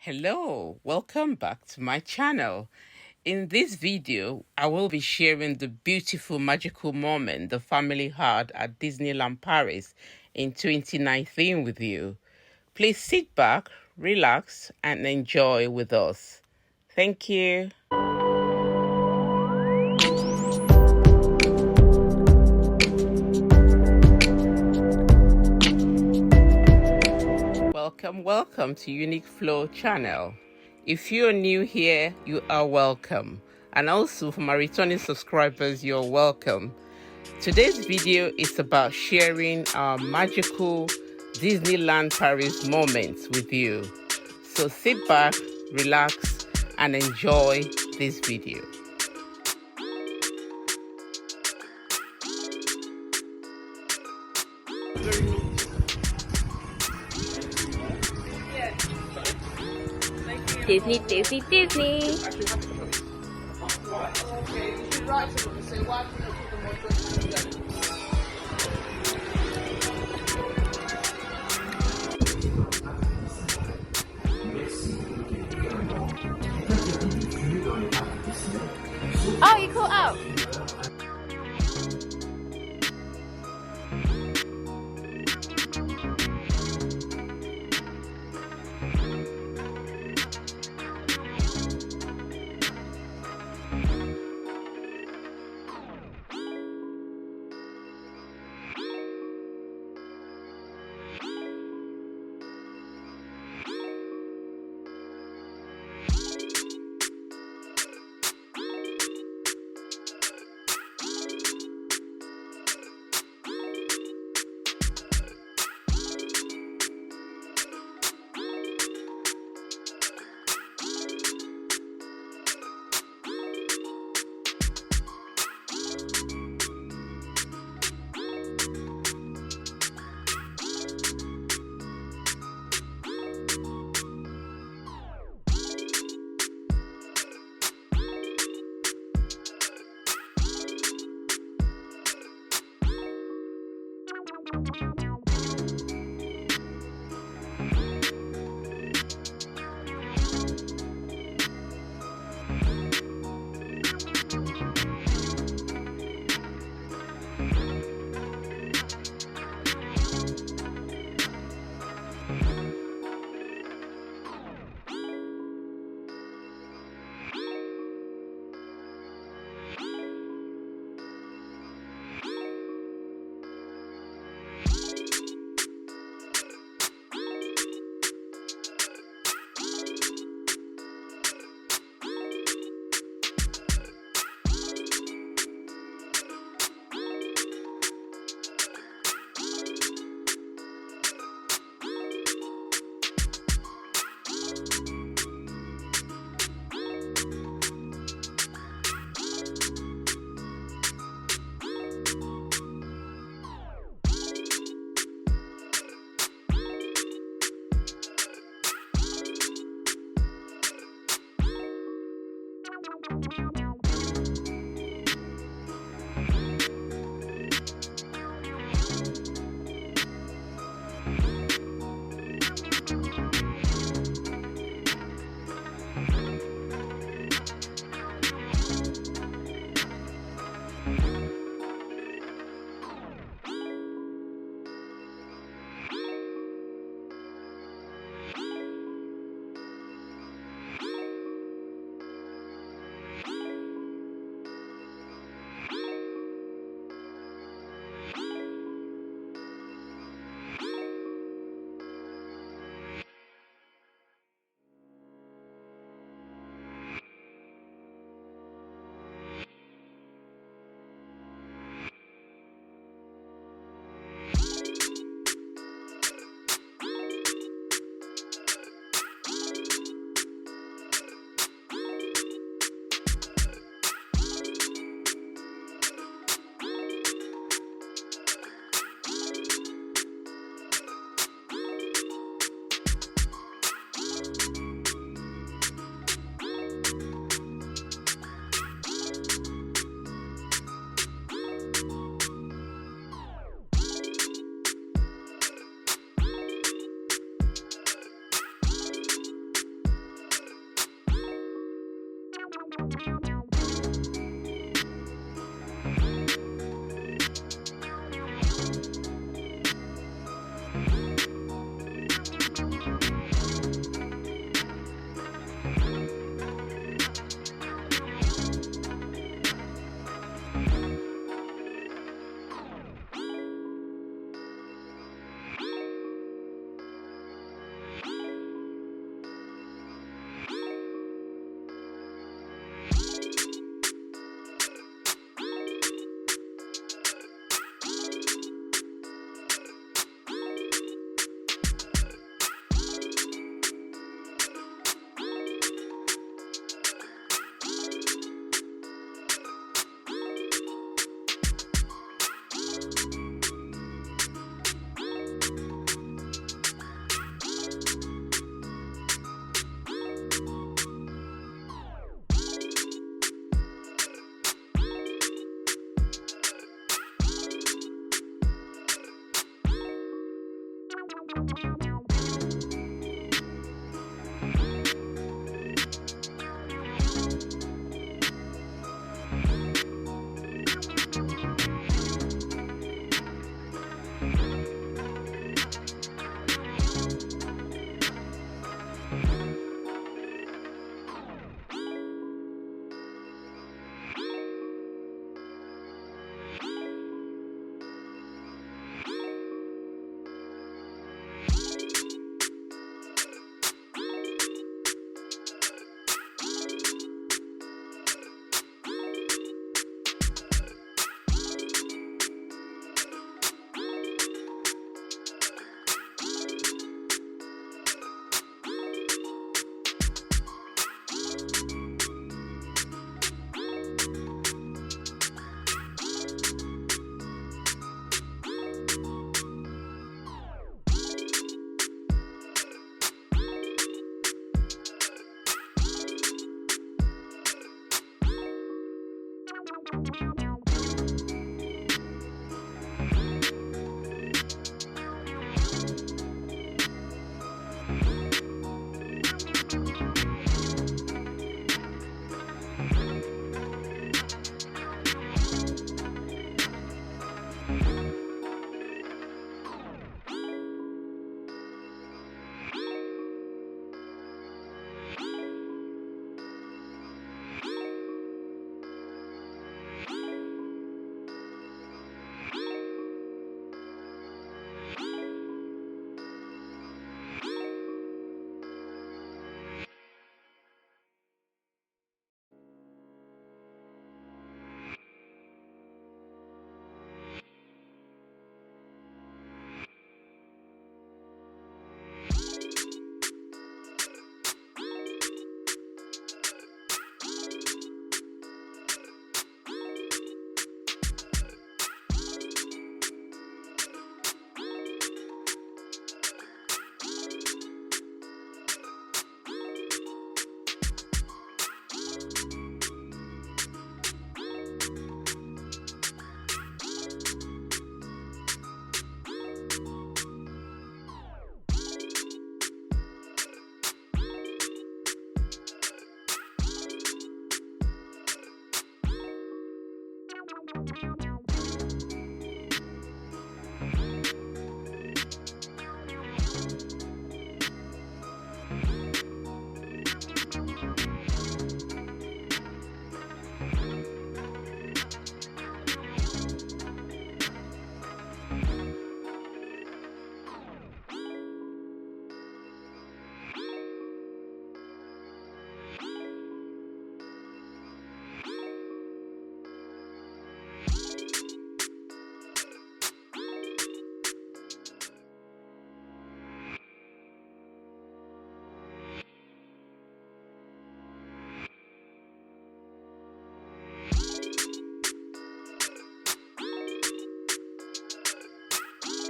Hello, welcome back to my channel. In this video, I will be sharing the beautiful magical moment the family had at Disneyland Paris in 2019 with you. Please sit back, relax, and enjoy with us. Thank you. Welcome to Unique Flow channel. If you're new here, you are welcome. And also for my returning subscribers, you're welcome. Today's video is about sharing our magical Disneyland Paris moments with you. So sit back, relax, and enjoy this video. Disney, Disney, Disney. Oh, you call out.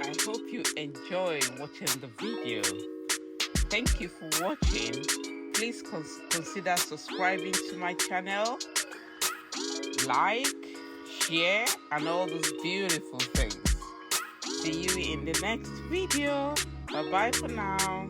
I hope you enjoy watching the video. Thank you for watching. Please consider subscribing to my channel, like, share, and all those beautiful things. See you in the next video. Bye bye for now.